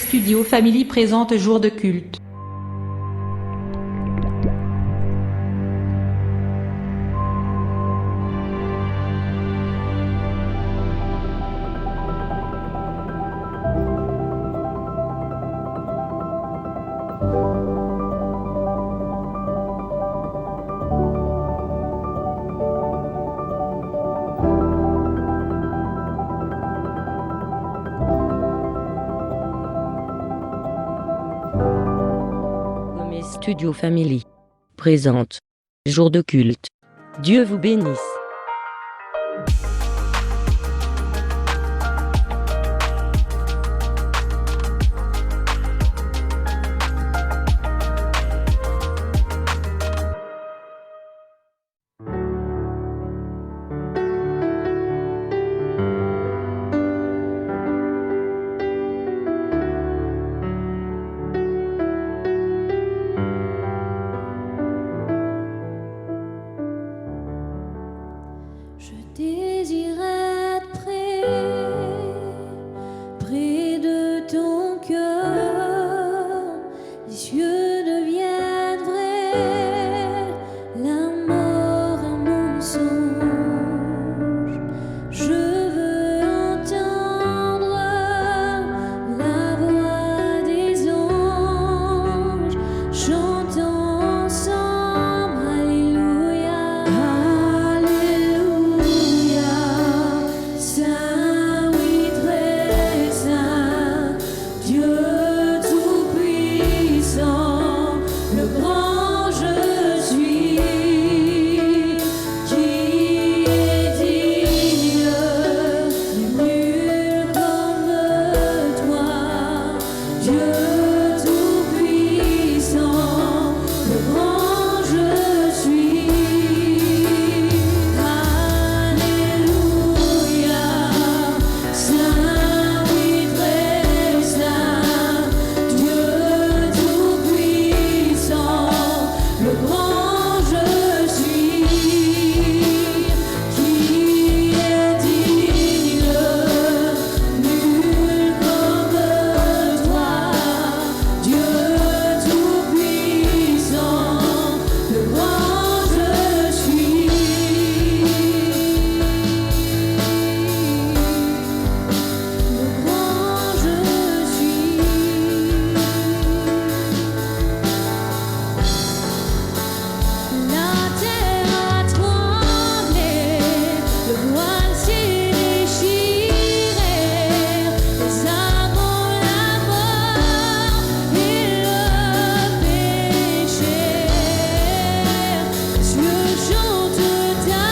Studio Family présente Jour de culte. Studio Family présente Jour de culte. Dieu vous bénisse. Je désire être près de ton cœur. Les cieux deviennent vrais, la mort un mensonge. Je veux entendre la voix des anges chantant ensemble. Alléluia. Saint, oui, très saint, Dieu tout-puissant, le grand je suis, qui est digne, nul comme toi, Dieu tout-puissant, le grand je suis. Alléluia, Saint, oui, très saint, Dieu tout-puissant, le grand je suis, qui est digne, nul comme toi, Dieu tout-puissant, le grand je suis. Le grand je suis. La terre a tremblé, le voile s'est déchiré, les âmes ont la mort et le péché. Dieu chante ta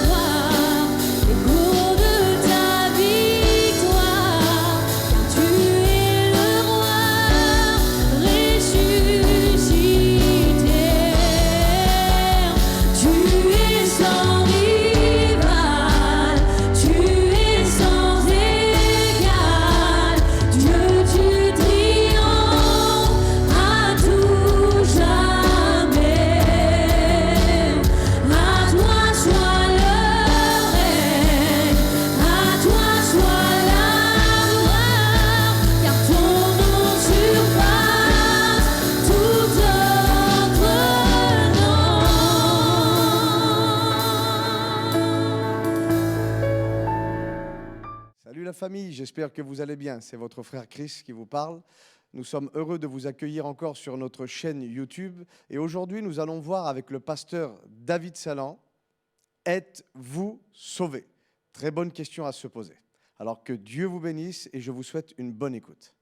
gloire, l'écho de ta victoire, car tu es le roi ressuscité. Tu es sans rival, tu es sans égal, Dieu tu triomphes à tout jamais. À toi soit le règne, à toi soit la gloire, car ton nom surpasse tout autre nom. Salut la famille, j'espère que vous allez bien. C'est votre frère Chris qui vous parle. Nous sommes heureux de vous accueillir encore sur notre chaîne YouTube. Et aujourd'hui, nous allons voir avec le pasteur David Salan, êtes-vous sauvé? Très bonne question à se poser. Alors que Dieu vous bénisse et je vous souhaite une bonne écoute.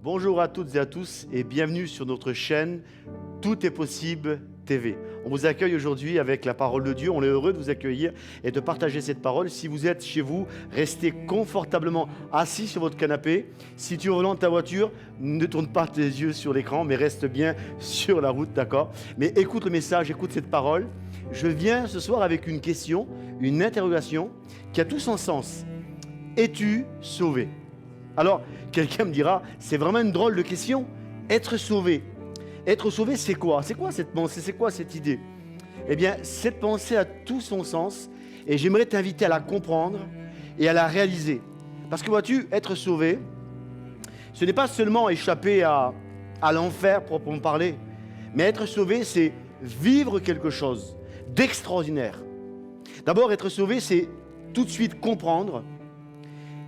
Bonjour à toutes et à tous et bienvenue sur notre chaîne Tout est possible TV. On vous accueille aujourd'hui avec la parole de Dieu. On est heureux de vous accueillir et de partager cette parole. Si vous êtes chez vous, restez confortablement assis sur votre canapé. Si tu es au volant de ta voiture, ne tourne pas tes yeux sur l'écran, mais reste bien sur la route, d'accord? Mais écoute le message, écoute cette parole. Je viens ce soir avec une question, une interrogation qui a tout son sens. Es-tu sauvé? Alors, quelqu'un me dira, c'est vraiment une drôle de question. Être sauvé. Être sauvé, c'est quoi? C'est quoi cette pensée? C'est quoi cette idée? Eh bien, cette pensée a tout son sens et j'aimerais t'inviter à la comprendre et à la réaliser. Parce que vois-tu, être sauvé, ce n'est pas seulement échapper à l'enfer proprement parler, mais être sauvé, c'est vivre quelque chose d'extraordinaire. D'abord, être sauvé, c'est tout de suite comprendre.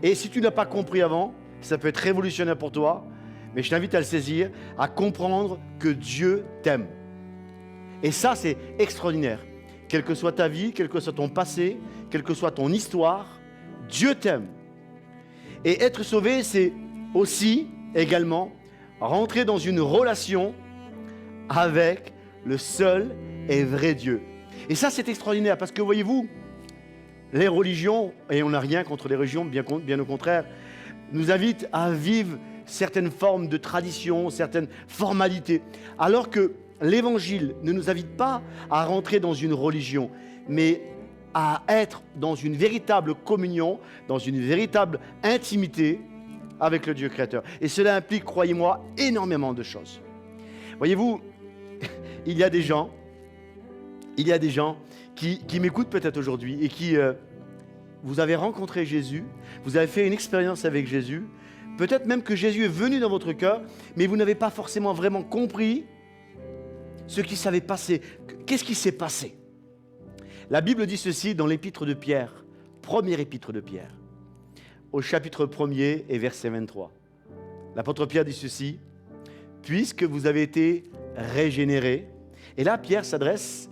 Et si tu n'as pas compris avant, ça peut être révolutionnaire pour toi, mais je t'invite à le saisir, à comprendre que Dieu t'aime. Et ça, c'est extraordinaire. Quelle que soit ta vie, quel que soit ton passé, quelle que soit ton histoire, Dieu t'aime. Et être sauvé, c'est aussi, également, rentrer dans une relation avec le seul et vrai Dieu. Et ça, c'est extraordinaire parce que, voyez-vous, les religions, et on n'a rien contre les religions, bien au contraire, nous invitent à vivre certaines formes de traditions, certaines formalités, alors que l'Évangile ne nous invite pas à rentrer dans une religion, mais à être dans une véritable communion, dans une véritable intimité avec le Dieu créateur. Et cela implique, croyez-moi, énormément de choses. Voyez-vous, il y a des gens qui m'écoutent peut-être aujourd'hui et qui, vous avez rencontré Jésus, vous avez fait une expérience avec Jésus, peut-être même que Jésus est venu dans votre cœur, mais vous n'avez pas forcément vraiment compris ce qui s'avait passé. Qu'est-ce qui s'est passé? La Bible dit ceci dans l'épître de Pierre, première épître de Pierre, au chapitre 1er et verset 23. L'apôtre Pierre dit ceci: puisque vous avez été régénérés. Et là, Pierre s'adresse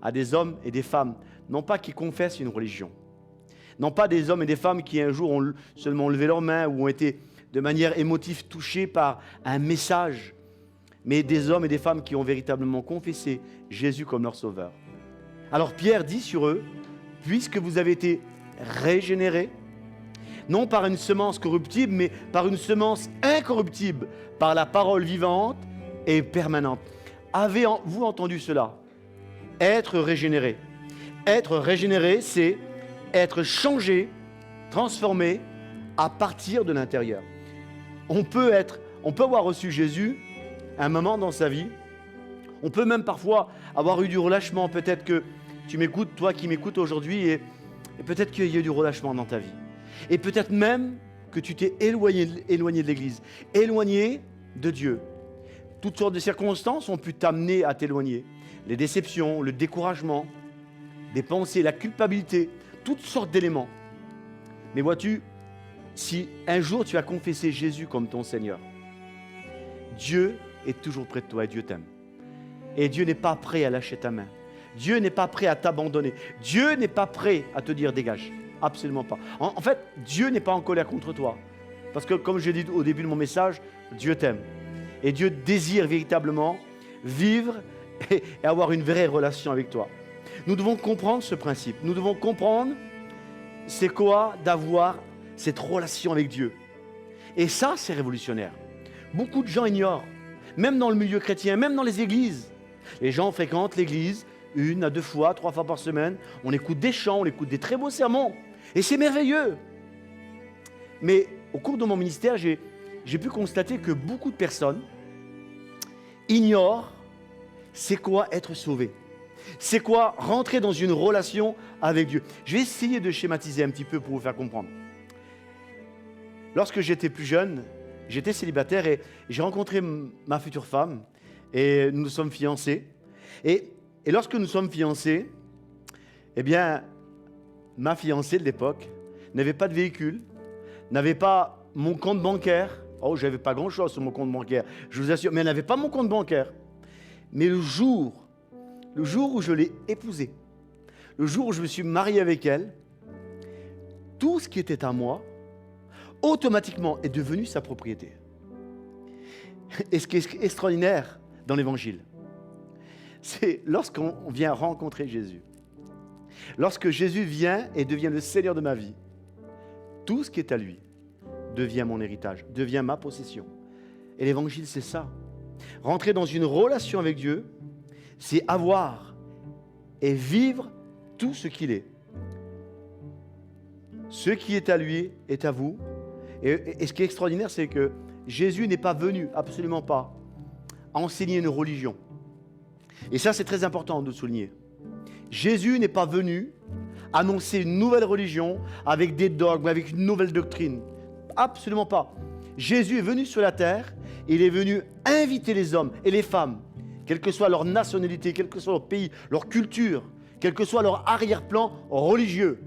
à des hommes et des femmes, non pas qui confessent une religion, non pas des hommes et des femmes qui un jour ont seulement levé leurs mains ou ont été de manière émotive touchés par un message, mais des hommes et des femmes qui ont véritablement confessé Jésus comme leur sauveur. Alors Pierre dit sur eux: puisque vous avez été régénérés, non par une semence corruptible, mais par une semence incorruptible, par la parole vivante et permanente. Avez-vous entendu cela? Être régénéré. Être régénéré, c'est être changé, transformé à partir de l'intérieur. On peut avoir reçu Jésus à un moment dans sa vie. On peut même parfois avoir eu du relâchement. Peut-être que tu m'écoutes, toi qui m'écoutes aujourd'hui, et peut-être qu'il y a eu du relâchement dans ta vie. Et peut-être même que tu t'es éloigné de l'Église, éloigné de Dieu. Toutes sortes de circonstances ont pu t'amener à t'éloigner. Les déceptions, le découragement, des pensées, la culpabilité, toutes sortes d'éléments. Mais vois-tu, si un jour tu as confessé Jésus comme ton Seigneur, Dieu est toujours près de toi et Dieu t'aime. Et Dieu n'est pas prêt à lâcher ta main. Dieu n'est pas prêt à t'abandonner. Dieu n'est pas prêt à te dire dégage. Absolument pas. En fait, Dieu n'est pas en colère contre toi. Parce que comme je l'ai dit au début de mon message, Dieu t'aime. Et Dieu désire véritablement vivre et avoir une vraie relation avec toi. Nous devons comprendre ce principe. Nous devons comprendre c'est quoi d'avoir cette relation avec Dieu. Et ça, c'est révolutionnaire. Beaucoup de gens ignorent, même dans le milieu chrétien, même dans les églises. Les gens fréquentent l'église 1 à 2 fois, 3 fois par semaine. On écoute des chants, on écoute des très beaux sermons. Et c'est merveilleux. Mais au cours de mon ministère, j'ai pu constater que beaucoup de personnes ignorent c'est quoi être sauvé. C'est quoi rentrer dans une relation avec Dieu. Je vais essayer de schématiser un petit peu pour vous faire comprendre. Lorsque j'étais plus jeune, j'étais célibataire et j'ai rencontré ma future femme et nous nous sommes fiancés. Et lorsque nous sommes fiancés, eh bien, ma fiancée de l'époque n'avait pas de véhicule, n'avait pas mon compte bancaire. Oh, j'avais pas grand-chose sur mon compte bancaire, je vous assure, mais elle n'avait pas mon compte bancaire. Mais le jour où je l'ai épousée, le jour où je me suis marié avec elle, tout ce qui était à moi, automatiquement est devenu sa propriété. Et ce qui est extraordinaire dans l'Évangile, c'est lorsqu'on vient rencontrer Jésus. Lorsque Jésus vient et devient le Seigneur de ma vie, tout ce qui est à lui devient mon héritage, devient ma possession. Et l'Évangile, c'est ça. Rentrer dans une relation avec Dieu, c'est avoir et vivre tout ce qu'il est. Ce qui est à lui est à vous. Et ce qui est extraordinaire, c'est que Jésus n'est pas venu, absolument pas, enseigner une religion. Et ça, c'est très important de le souligner. Jésus n'est pas venu annoncer une nouvelle religion avec des dogmes, avec une nouvelle doctrine. Absolument pas. Jésus est venu sur la terre, il est venu inviter les hommes et les femmes, quelle que soit leur nationalité, quel que soit leur pays, leur culture, quel que soit leur arrière-plan religieux,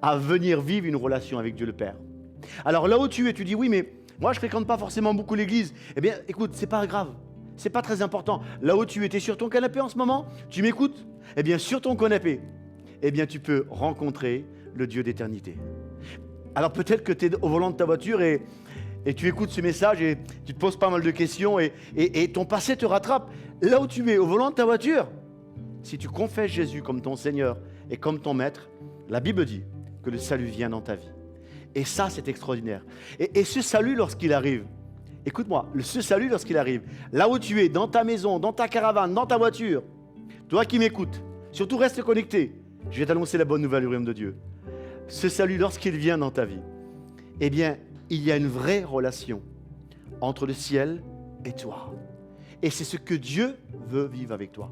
à venir vivre une relation avec Dieu le Père. Alors là où tu es, tu dis oui, mais moi je ne fréquente pas forcément beaucoup l'église. Eh bien, écoute, c'est pas grave, c'est pas très important. Là où tu es sur ton canapé en ce moment, tu m'écoutes? Eh bien, sur ton canapé, eh bien, tu peux rencontrer le Dieu d'éternité. Alors peut-être que tu es au volant de ta voiture et tu écoutes ce message et tu te poses pas mal de questions et ton passé te rattrape. Là où tu es, au volant de ta voiture, si tu confesses Jésus comme ton Seigneur et comme ton Maître, la Bible dit que le salut vient dans ta vie. Et ça, c'est extraordinaire. Et ce salut, lorsqu'il arrive, écoute-moi, ce salut, lorsqu'il arrive, là où tu es, dans ta maison, dans ta caravane, dans ta voiture, toi qui m'écoutes, surtout reste connecté. Je vais t'annoncer la bonne nouvelle du royaume de Dieu. Ce salut, lorsqu'il vient dans ta vie, eh bien, il y a une vraie relation entre le ciel et toi. Et c'est ce que Dieu veut vivre avec toi.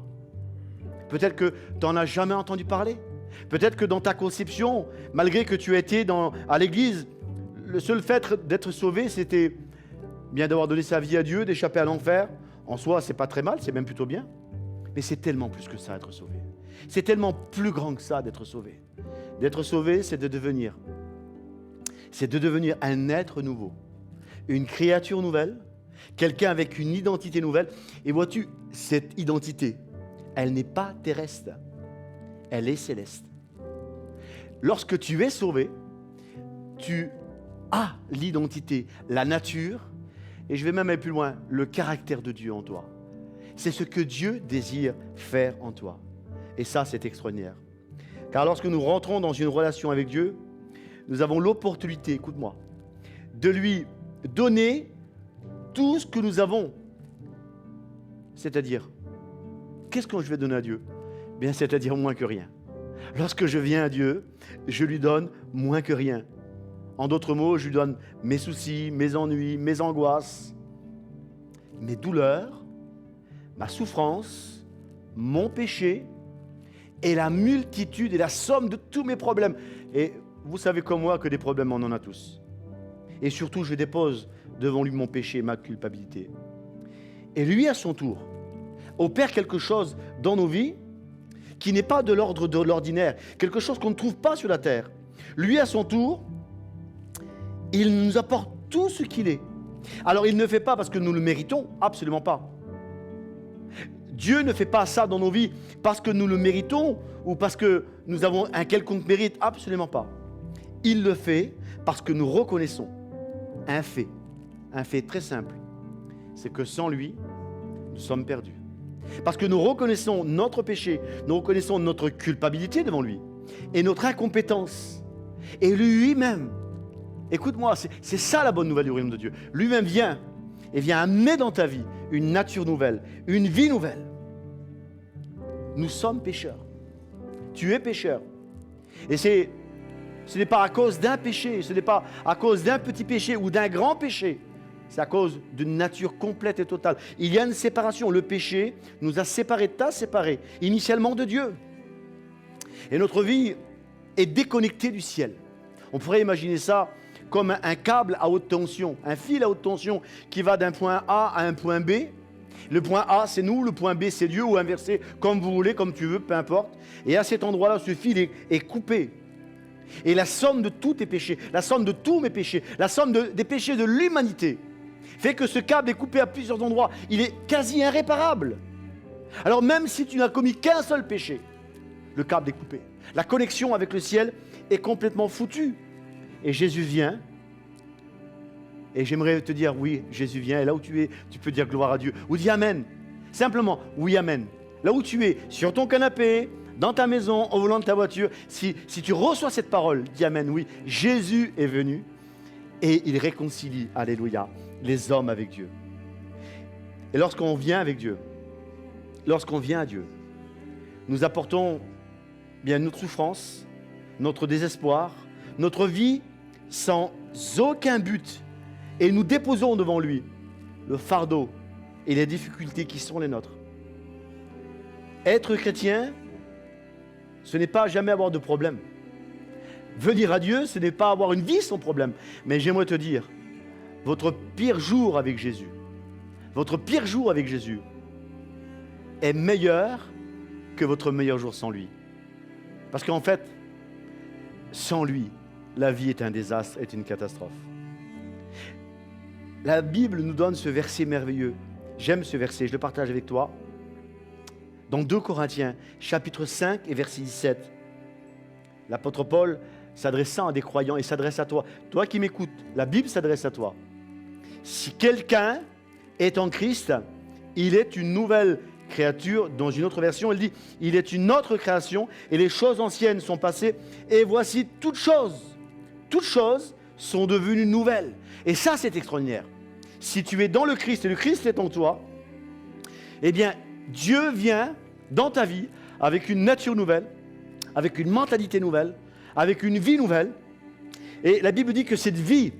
Peut-être que tu n'en as jamais entendu parler. Peut-être que dans ta conception, malgré que tu as été à l'église, le seul fait d'être sauvé, c'était bien d'avoir donné sa vie à Dieu, d'échapper à l'enfer. En soi, c'est pas très mal, c'est même plutôt bien. Mais c'est tellement plus que ça, être sauvé. C'est tellement plus grand que ça, d'être sauvé. D'être sauvé, c'est de devenir un être nouveau, une créature nouvelle, quelqu'un avec une identité nouvelle. Et vois-tu, cette identité, elle n'est pas terrestre, elle est céleste. Lorsque tu es sauvé, tu as l'identité, la nature, et je vais même aller plus loin, le caractère de Dieu en toi. C'est ce que Dieu désire faire en toi. Et ça, c'est extraordinaire. Car lorsque nous rentrons dans une relation avec Dieu, nous avons l'opportunité, écoute-moi, de lui donner tout ce que nous avons. C'est-à-dire, qu'est-ce que je vais donner à Dieu? Bien, c'est-à-dire moins que rien. Lorsque je viens à Dieu, je lui donne moins que rien. En d'autres mots, je lui donne mes soucis, mes ennuis, mes angoisses, mes douleurs, ma souffrance, mon péché et la multitude et la somme de tous mes problèmes. Et vous savez comme moi que des problèmes, on en a tous. Et surtout, je dépose devant lui mon péché et ma culpabilité. Et lui, à son tour, opère quelque chose dans nos vies qui n'est pas de l'ordre de l'ordinaire, quelque chose qu'on ne trouve pas sur la terre. Lui, à son tour, il nous apporte tout ce qu'il est. Alors, il ne fait pas parce que nous le méritons, absolument pas. Dieu ne fait pas ça dans nos vies parce que nous le méritons ou parce que nous avons un quelconque mérite, absolument pas. Il le fait parce que nous reconnaissons un fait très simple, c'est que sans lui, nous sommes perdus. Parce que nous reconnaissons notre péché, nous reconnaissons notre culpabilité devant lui et notre incompétence. Et lui-même, écoute-moi, c'est ça la bonne nouvelle du royaume de Dieu. Lui-même vient amener dans ta vie une nature nouvelle, une vie nouvelle. Nous sommes pécheurs. Tu es pécheur. Et ce n'est pas à cause d'un péché, ce n'est pas à cause d'un petit péché ou d'un grand péché. C'est à cause d'une nature complète et totale. Il y a une séparation. Le péché nous a séparés, t'a séparés, initialement de Dieu. Et notre vie est déconnectée du ciel. On pourrait imaginer ça comme un câble à haute tension, un fil à haute tension qui va d'un point A à un point B. Le point A, c'est nous, le point B, c'est Dieu, ou inversé, comme vous voulez, comme tu veux, peu importe. Et à cet endroit-là, ce fil est coupé. Et la somme de tous tes péchés, la somme de tous mes péchés, la somme des péchés de l'humanité, fait que ce câble est coupé à plusieurs endroits. Il est quasi irréparable. Alors même si tu n'as commis qu'un seul péché, le câble est coupé. La connexion avec le ciel est complètement foutue. Et Jésus vient. Et j'aimerais te dire, oui, Jésus vient. Et là où tu es, tu peux dire gloire à Dieu. Ou dis Amen. Simplement, oui, Amen. Là où tu es, sur ton canapé, dans ta maison, au volant de ta voiture, si tu reçois cette parole, dis Amen. Oui, Jésus est venu et il réconcilie, alléluia, les hommes avec Dieu. Et lorsqu'on vient avec Dieu, lorsqu'on vient à Dieu, nous apportons bien notre souffrance, notre désespoir, notre vie sans aucun but. Et nous déposons devant lui le fardeau et les difficultés qui sont les nôtres. Être chrétien, ce n'est pas jamais avoir de problème. Venir à Dieu, ce n'est pas avoir une vie sans problème. Mais j'aimerais te dire, votre pire jour avec Jésus, votre pire jour avec Jésus est meilleur que votre meilleur jour sans lui. Parce qu'en fait, sans lui, la vie est un désastre, est une catastrophe. La Bible nous donne ce verset merveilleux. J'aime ce verset, je le partage avec toi. Dans 2 Corinthiens, chapitre 5 et verset 17, l'apôtre Paul s'adressant à des croyants et s'adresse à toi. Toi qui m'écoutes, la Bible s'adresse à toi. Si quelqu'un est en Christ, il est une nouvelle créature. Dans une autre version, elle dit, il est une autre création et les choses anciennes sont passées et voici toutes choses sont devenues nouvelles. Et ça, c'est extraordinaire. Si tu es dans le Christ et le Christ est en toi, eh bien, Dieu vient dans ta vie avec une nature nouvelle, avec une mentalité nouvelle, avec une vie nouvelle. Et la Bible dit que cette vie,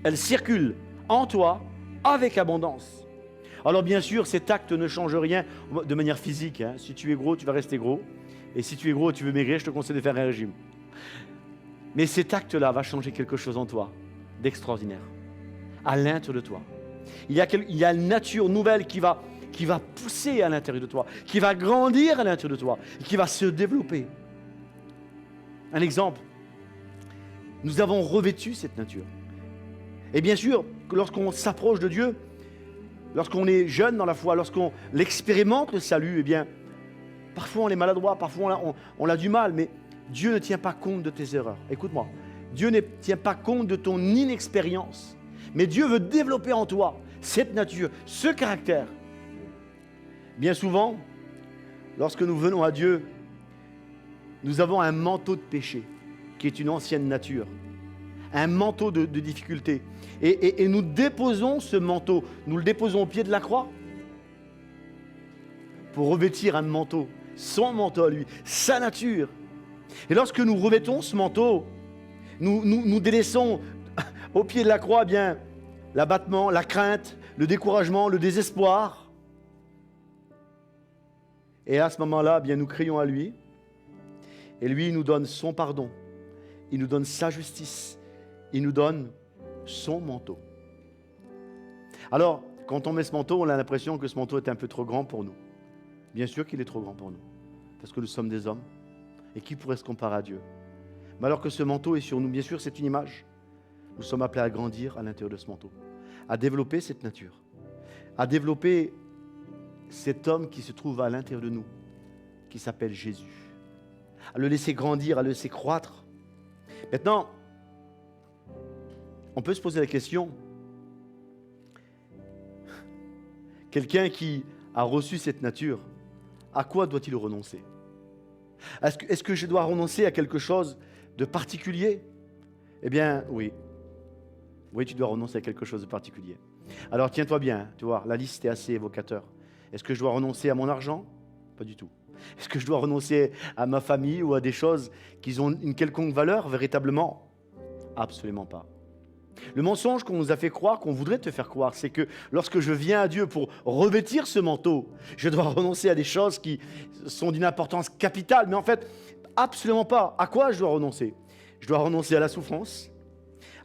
elle circule en toi avec abondance. Alors bien sûr, cet acte ne change rien de manière physique. Hein. Si tu es gros, tu vas rester gros. Et si tu es gros et tu veux maigrir, je te conseille de faire un régime. Mais cet acte-là va changer quelque chose en toi d'extraordinaire, à l'intérieur de toi. Il y a une nature nouvelle qui va pousser à l'intérieur de toi, qui va grandir à l'intérieur de toi, et qui va se développer. Un exemple, nous avons revêtu cette nature. Et bien sûr, lorsqu'on s'approche de Dieu, lorsqu'on est jeune dans la foi, lorsqu'on l'expérimente le salut, eh bien, parfois on est maladroit, parfois on a du mal, mais Dieu ne tient pas compte de tes erreurs. Écoute-moi, Dieu ne tient pas compte de ton inexpérience, mais Dieu veut développer en toi cette nature, ce caractère. Bien souvent, lorsque nous venons à Dieu, nous avons un manteau de péché, qui est une ancienne nature, un manteau de difficulté. Et nous déposons ce manteau, nous le déposons au pied de la croix, pour revêtir un manteau, son manteau à lui, sa nature. Et lorsque nous revêtons ce manteau, nous délaissons au pied de la croix bien l'abattement, la crainte, le découragement, le désespoir. Et à ce moment-là, bien, nous crions à lui. Et lui, il nous donne son pardon. Il nous donne sa justice. Il nous donne son manteau. Alors, quand on met ce manteau, on a l'impression que ce manteau est un peu trop grand pour nous. Bien sûr qu'il est trop grand pour nous. Parce que nous sommes des hommes. Et qui pourrait se comparer à Dieu? Mais alors que ce manteau est sur nous, bien sûr, c'est une image. Nous sommes appelés à grandir à l'intérieur de ce manteau. À développer cette nature. À développer cet homme qui se trouve à l'intérieur de nous, qui s'appelle Jésus. À le laisser grandir, à le laisser croître. Maintenant, on peut se poser la question, quelqu'un qui a reçu cette nature, à quoi doit-il renoncer? Est-ce que je dois renoncer à quelque chose de particulier? Eh bien, oui. Oui, tu dois renoncer à quelque chose de particulier. Alors, tiens-toi bien, tu vois, la liste est assez évocateur. Est-ce que je dois renoncer à mon argent? Pas du tout. Est-ce que je dois renoncer à ma famille ou à des choses qui ont une quelconque valeur véritablement? Absolument pas. Le mensonge qu'on nous a fait croire, qu'on voudrait te faire croire, c'est que lorsque je viens à Dieu pour revêtir ce manteau, je dois renoncer à des choses qui sont d'une importance capitale. Mais en fait, absolument pas. À quoi je dois renoncer? Je dois renoncer à la souffrance,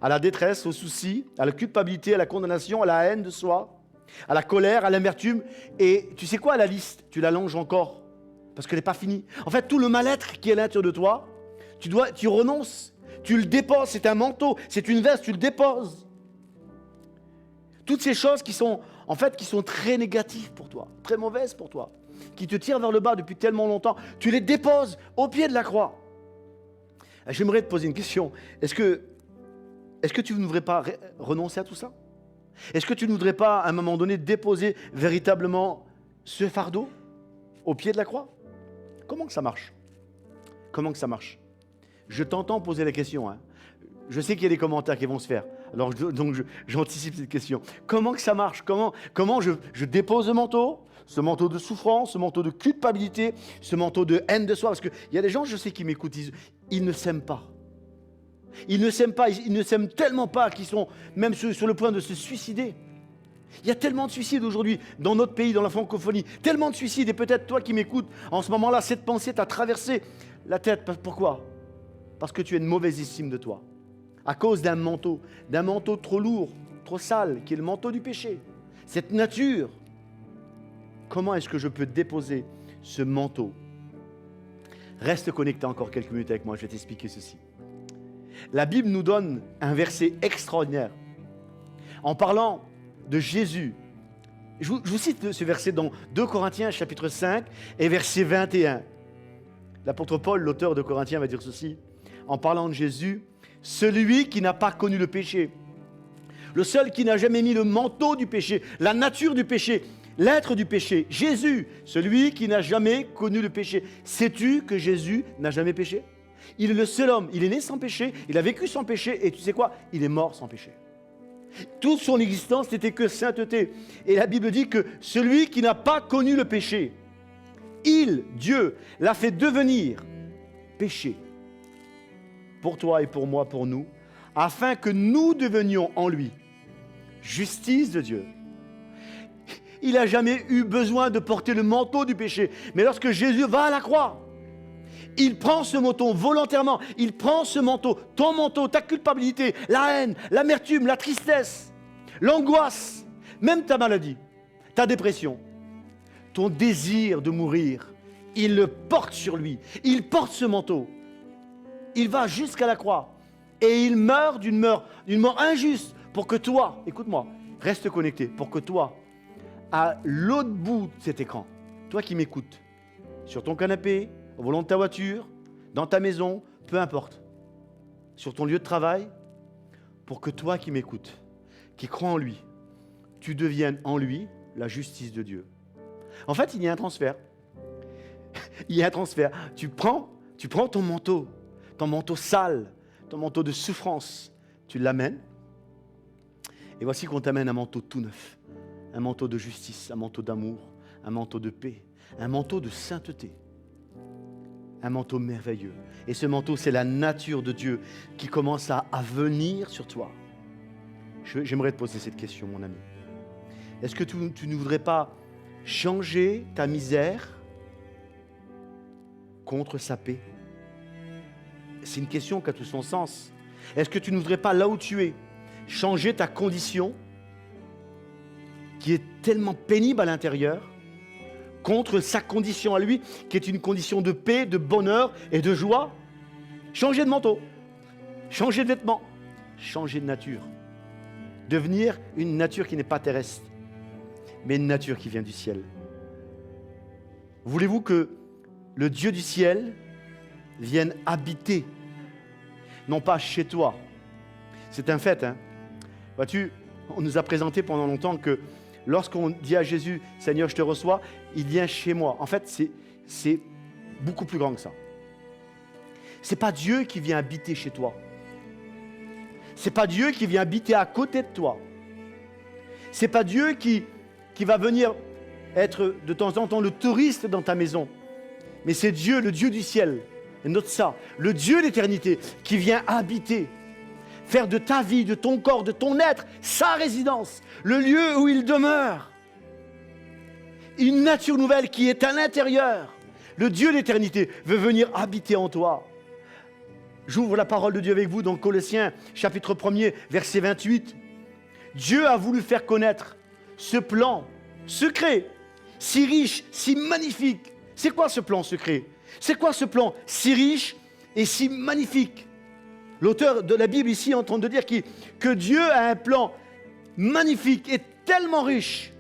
à la détresse, aux soucis, à la culpabilité, à la condamnation, à la haine de soi, à la colère, à l'amertume. Et tu sais quoi, la liste, tu l'allonges encore, parce qu'elle n'est pas finie. En fait, tout le mal-être qui est à l'intérieur de toi, tu renonces. Tu le déposes, c'est un manteau, c'est une veste, tu le déposes. Toutes ces choses qui sont très négatives pour toi, très mauvaises pour toi, qui te tirent vers le bas depuis tellement longtemps, tu les déposes au pied de la croix. J'aimerais te poser une question. Est-ce que tu ne voudrais pas renoncer à tout ça? Est-ce que tu ne voudrais pas, à un moment donné, déposer véritablement ce fardeau au pied de la croix? Comment que ça marche? Comment que ça marche? Je t'entends poser la question. Hein. Je sais qu'il y a des commentaires qui vont se faire. Alors, j'anticipe cette question. Comment que ça marche? Comment je dépose ce manteau de souffrance, ce manteau de culpabilité, ce manteau de haine de soi? Parce qu'il y a des gens, je sais, qui m'écoutent, ils ne s'aiment pas. Ils ne s'aiment pas, ils ne s'aiment tellement pas qu'ils sont même sur le point de se suicider. Il y a tellement de suicides aujourd'hui dans notre pays, dans la francophonie. Tellement de suicides. Et peut-être toi qui m'écoutes, en ce moment-là, cette pensée t'a traversé la tête. Pourquoi? Parce que tu as une mauvaise estime de toi. À cause d'un manteau trop lourd, trop sale, qui est le manteau du péché. Cette nature. Comment est-ce que je peux déposer ce manteau? Reste connecté encore quelques minutes avec moi, je vais t'expliquer ceci. La Bible nous donne un verset extraordinaire. En parlant de Jésus, je vous cite ce verset dans 2 Corinthiens chapitre 5 et verset 21. L'apôtre Paul, l'auteur de Corinthiens, va dire ceci, en parlant de Jésus, « Celui qui n'a pas connu le péché, le seul qui n'a jamais mis le manteau du péché, la nature du péché, l'être du péché, Jésus, celui qui n'a jamais connu le péché. Sais-tu que Jésus n'a jamais péché? Il est le seul homme, il est né sans péché, il a vécu sans péché, et tu sais quoi? Il est mort sans péché. Toute son existence n'était que sainteté. Et la Bible dit que celui qui n'a pas connu le péché, il, Dieu, l'a fait devenir péché pour toi et pour moi, pour nous, afin que nous devenions en lui justice de Dieu. Il n'a jamais eu besoin de porter le manteau du péché. Mais lorsque Jésus va à la croix, il prend ce manteau volontairement. Il prend ce manteau, ton manteau, ta culpabilité, la haine, l'amertume, la tristesse, l'angoisse, même ta maladie, ta dépression, ton désir de mourir. Il le porte sur lui. Il porte ce manteau. Il va jusqu'à la croix. Et il meurt d'une mort injuste pour que toi, écoute-moi, reste connecté, pour que toi, à l'autre bout de cet écran, toi qui m'écoutes, sur ton canapé, au volant de ta voiture, dans ta maison, peu importe, sur ton lieu de travail, pour que toi qui m'écoutes, qui crois en lui, tu deviennes en lui la justice de Dieu. En fait, il y a un transfert. Il y a un transfert. Tu prends ton manteau sale, ton manteau de souffrance, tu l'amènes, et voici qu'on t'amène un manteau tout neuf. Un manteau de justice, un manteau d'amour, un manteau de paix, un manteau de sainteté, un manteau merveilleux. Et ce manteau, c'est la nature de Dieu qui commence à venir sur toi. J'aimerais te poser cette question, mon ami. Est-ce que tu ne voudrais pas changer ta misère contre sa paix? C'est une question qui a tout son sens. Est-ce que tu ne voudrais pas, là où tu es, changer ta condition qui est tellement pénible à l'intérieur, contre sa condition à lui, qui est une condition de paix, de bonheur et de joie? Changer de manteau, changer de vêtements, changer de nature. Devenir une nature qui n'est pas terrestre, mais une nature qui vient du ciel. Voulez-vous que le Dieu du ciel vienne habiter, non pas chez toi? C'est un fait, hein? Vois-tu, on nous a présenté pendant longtemps que lorsqu'on dit à Jésus, Seigneur, je te reçois, il vient chez moi. En fait, c'est beaucoup plus grand que ça. Ce n'est pas Dieu qui vient habiter chez toi. Ce n'est pas Dieu qui vient habiter à côté de toi. Ce n'est pas Dieu qui va venir être de temps en temps le touriste dans ta maison. Mais c'est Dieu, le Dieu du ciel. Et note ça, le Dieu d'éternité qui vient habiter, faire de ta vie, de ton corps, de ton être, sa résidence, le lieu où il demeure. Une nature nouvelle qui est à l'intérieur. Le Dieu d'éternité veut venir habiter en toi. J'ouvre la parole de Dieu avec vous dans Colossiens, chapitre 1er, verset 28. Dieu a voulu faire connaître ce plan secret, si riche, si magnifique. C'est quoi ce plan secret? C'est quoi ce plan si riche et si magnifique? L'auteur de la Bible ici est en train de dire que Dieu a un plan magnifique et tellement riche.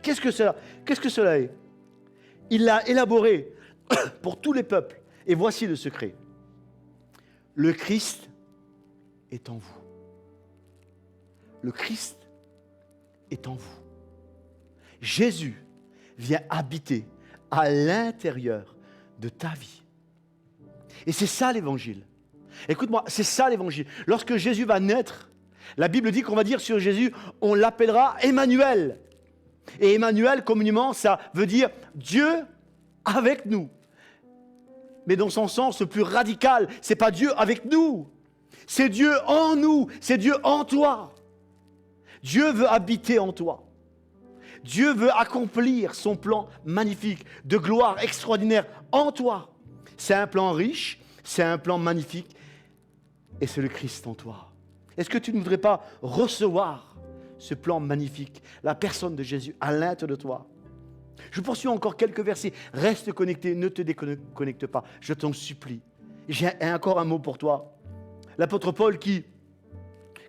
Qu'est-ce que cela est? Il l'a élaboré pour tous les peuples. Et voici le secret. Le Christ est en vous. Le Christ est en vous. Jésus vient habiter à l'intérieur de ta vie. Et c'est ça l'évangile. Écoute-moi, c'est ça l'évangile. Lorsque Jésus va naître, la Bible dit qu'on va dire sur Jésus, on l'appellera Emmanuel. Et Emmanuel, communément, ça veut dire Dieu avec nous. Mais dans son sens le plus radical, c'est pas Dieu avec nous. C'est Dieu en nous, c'est Dieu en toi. Dieu veut habiter en toi. Dieu veut accomplir son plan magnifique, de gloire extraordinaire en toi. C'est un plan riche, c'est un plan magnifique, et c'est le Christ en toi. Est-ce que tu ne voudrais pas recevoir ce plan magnifique, la personne de Jésus à l'intérieur de toi. Je poursuis encore quelques versets. Reste connecté, ne te déconnecte pas, je t'en supplie. J'ai encore un mot pour toi. L'apôtre Paul qui,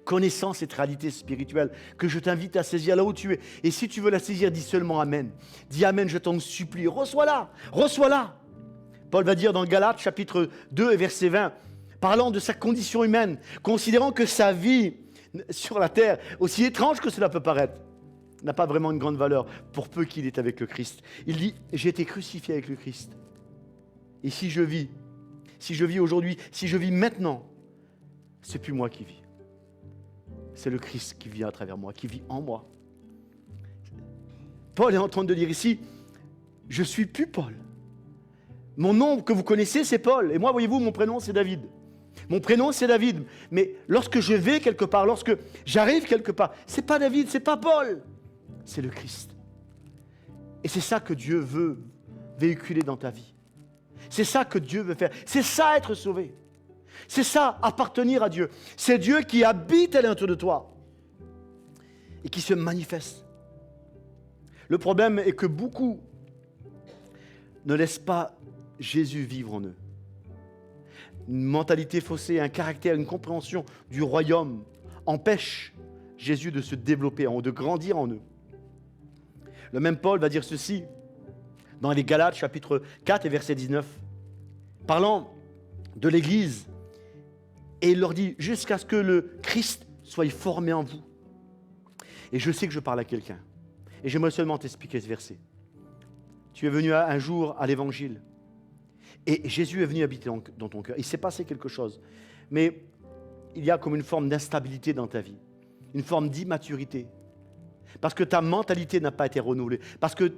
connaissant cette réalité spirituelle, que je t'invite à saisir là où tu es. Et si tu veux la saisir, dis seulement Amen. Dis Amen, je t'en supplie. Reçois-la, reçois-la. Paul va dire dans Galates chapitre 2 et verset 20, parlant de sa condition humaine, considérant que sa vie sur la terre, aussi étrange que cela peut paraître, n'a pas vraiment une grande valeur pour peu qu'il est avec le Christ. Il dit, j'ai été crucifié avec le Christ. Et si je vis aujourd'hui, si je vis maintenant, c'est plus moi qui vis. C'est le Christ qui vit à travers moi, qui vit en moi. Paul est en train de dire ici, je suis plus Paul. Mon nom que vous connaissez, c'est Paul. Et moi, voyez-vous, mon prénom, c'est David. Mon prénom, c'est David. Mais lorsque je vais quelque part, lorsque j'arrive quelque part, c'est pas David, c'est pas Paul. C'est le Christ. Et c'est ça que Dieu veut véhiculer dans ta vie. C'est ça que Dieu veut faire. C'est ça être sauvé. C'est ça appartenir à Dieu. C'est Dieu qui habite à l'intérieur de toi et qui se manifeste. Le problème est que beaucoup ne laissent pas Jésus vivre en eux. Une mentalité faussée, un caractère, une compréhension du royaume empêche Jésus de se développer en eux, de grandir en eux. Le même Paul va dire ceci dans les Galates chapitre 4 et verset 19, parlant de l'Église, et il leur dit jusqu'à ce que le Christ soit formé en vous. Et je sais que je parle à quelqu'un, et j'aimerais seulement t'expliquer ce verset. Tu es venu un jour à l'Évangile, et Jésus est venu habiter dans ton cœur. Il s'est passé quelque chose, mais il y a comme une forme d'instabilité dans ta vie, une forme d'immaturité, parce que ta mentalité n'a pas été renouvelée, parce que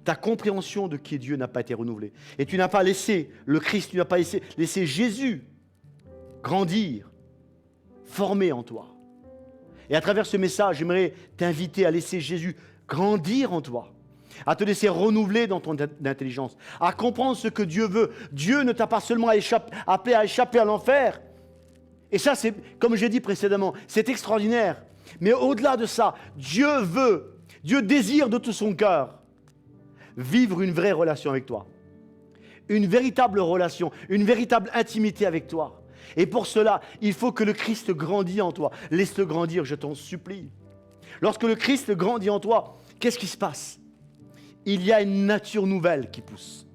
ta compréhension de qui est Dieu n'a pas été renouvelée. Et tu n'as pas laissé le Christ, tu n'as pas laissé Jésus grandir, former en toi. Et à travers ce message, j'aimerais t'inviter à laisser Jésus grandir en toi, à te laisser renouveler dans ton intelligence, à comprendre ce que Dieu veut. Dieu ne t'a pas seulement appelé à échapper à l'enfer. Et ça, c'est, comme j'ai dit précédemment, c'est extraordinaire. Mais au-delà de ça, Dieu désire de tout son cœur vivre une vraie relation avec toi. Une véritable relation, une véritable intimité avec toi. Et pour cela, il faut que le Christ grandisse en toi. Laisse-le grandir, je t'en supplie. Lorsque le Christ grandit en toi, qu'est-ce qui se passe? Il y a une nature nouvelle qui pousse.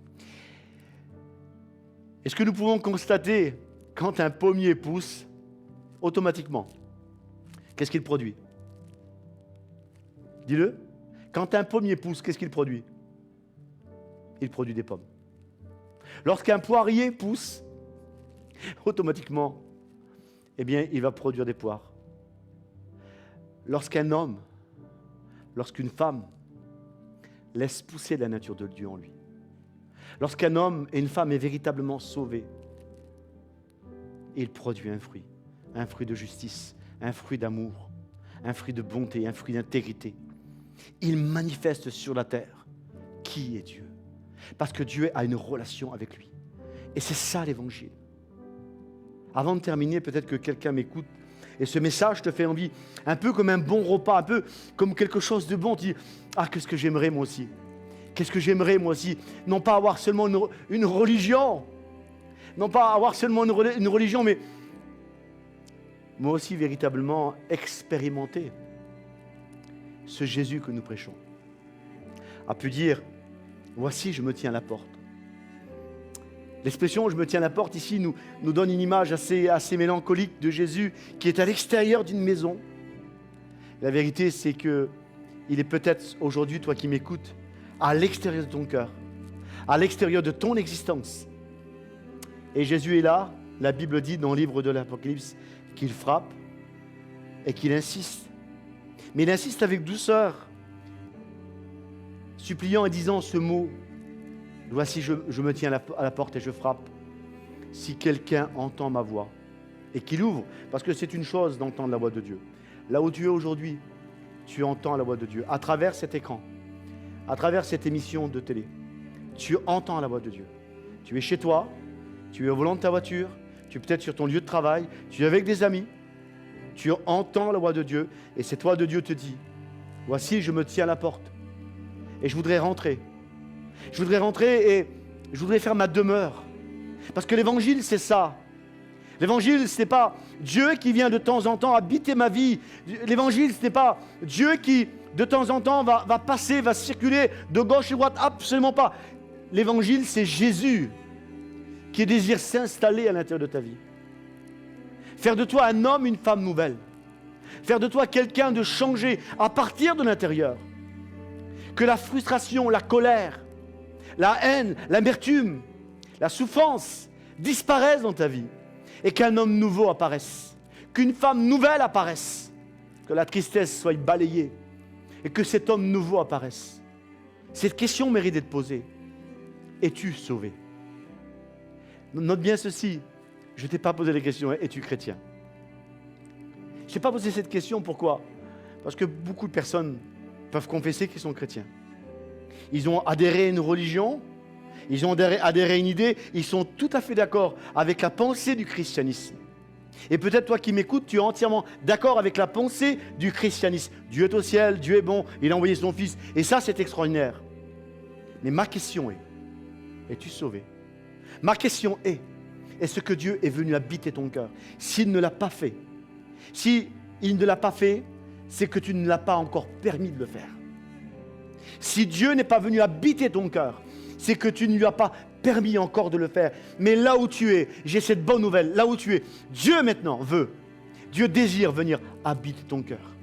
Est-ce que nous pouvons constater quand un pommier pousse, automatiquement, qu'est-ce qu'il produit? Dis-le. Quand un pommier pousse, qu'est-ce qu'il produit? Il produit des pommes. Lorsqu'un poirier pousse, automatiquement, eh bien, il va produire des poires. Lorsqu'un homme, lorsqu'une femme laisse pousser la nature de Dieu en lui, lorsqu'un homme et une femme est véritablement sauvé, il produit un fruit de justice, un fruit d'amour, un fruit de bonté, un fruit d'intégrité. Il manifeste sur la terre qui est Dieu, parce que Dieu a une relation avec lui. Et c'est ça l'évangile. Avant de terminer, peut-être que quelqu'un m'écoute et ce message te fait envie, un peu comme un bon repas, un peu comme quelque chose de bon. Tu dis, ah, qu'est-ce que j'aimerais moi aussi? Qu'est-ce que j'aimerais moi aussi? Non pas avoir seulement une religion, non pas avoir seulement une religion, mais moi aussi véritablement expérimenter ce Jésus que nous prêchons. A pu dire, voici, je me tiens à la porte. L'expression « je me tiens à la porte » ici nous donne une image assez mélancolique de Jésus qui est à l'extérieur d'une maison. La vérité, c'est qu'il est peut-être aujourd'hui, toi qui m'écoutes, à l'extérieur de ton cœur, à l'extérieur de ton existence. Et Jésus est là, la Bible dit dans le livre de l'Apocalypse qu'il frappe et qu'il insiste. Mais il insiste avec douceur, suppliant et disant ce mot. Voici, je me tiens à la porte et je frappe. Si quelqu'un entend ma voix et qu'il ouvre, parce que c'est une chose d'entendre la voix de Dieu. Là où tu es aujourd'hui, tu entends la voix de Dieu. À travers cet écran, à travers cette émission de télé, tu entends la voix de Dieu. Tu es chez toi, tu es au volant de ta voiture, tu es peut-être sur ton lieu de travail, tu es avec des amis. tu entends la voix de Dieu et cette voix de Dieu te dit, voici, je me tiens à la porte et je voudrais rentrer. Je voudrais rentrer et je voudrais faire ma demeure. Parce que l'évangile, c'est ça. L'évangile, ce n'est pas Dieu qui vient de temps en temps habiter ma vie. L'évangile, ce n'est pas Dieu qui, de temps en temps, va passer, va circuler de gauche à droite. Absolument pas. L'évangile, c'est Jésus qui désire s'installer à l'intérieur de ta vie. Faire de toi un homme, une femme nouvelle. Faire de toi quelqu'un de changé à partir de l'intérieur. Que la frustration, la colère, la haine, l'amertume, la souffrance disparaissent dans ta vie. Et qu'un homme nouveau apparaisse. Qu'une femme nouvelle apparaisse. Que la tristesse soit balayée. Et que cet homme nouveau apparaisse. Cette question mérite d'être posée. Es-tu sauvé? Note bien ceci. Je ne t'ai pas posé la question, es-tu chrétien? Je ne t'ai pas posé cette question, pourquoi? Parce que beaucoup de personnes peuvent confesser qu'ils sont chrétiens. Ils ont adhéré à une religion, ils ont adhéré à une idée, ils sont tout à fait d'accord avec la pensée du christianisme. Et peut-être toi qui m'écoutes, tu es entièrement d'accord avec la pensée du christianisme. Dieu est au ciel, Dieu est bon, il a envoyé son Fils. Et ça, c'est extraordinaire. Mais ma question est, es-tu sauvé? Ma question est, est-ce que Dieu est venu habiter ton cœur? S'il ne l'a pas fait, si il ne l'a pas fait, c'est que tu ne l'as pas encore permis de le faire. Si Dieu n'est pas venu habiter ton cœur, c'est que tu ne lui as pas permis encore de le faire. Mais là où tu es, j'ai cette bonne nouvelle, là où tu es, Dieu maintenant veut, Dieu désire venir habiter ton cœur.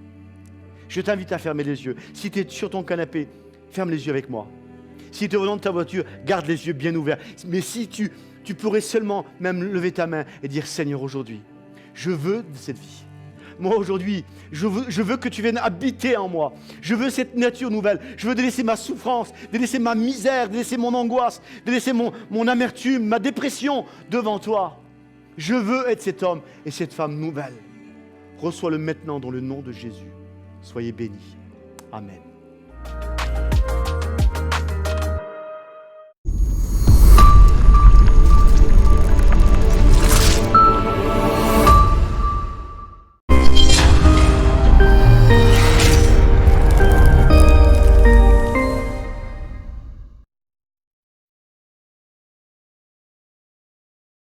Je t'invite à fermer les yeux. Si tu es sur ton canapé, ferme les yeux avec moi. Si tu es au volant de ta voiture, garde les yeux bien ouverts. Mais si tu pourrais seulement même lever ta main et dire, Seigneur, aujourd'hui, je veux de cette vie. Moi, aujourd'hui, je veux que tu viennes habiter en moi. Je veux cette nature nouvelle. Je veux délaisser ma souffrance, délaisser ma misère, délaisser mon angoisse, délaisser mon amertume, ma dépression devant toi. Je veux être cet homme et cette femme nouvelle. Reçois-le maintenant dans le nom de Jésus. Soyez bénis. Amen.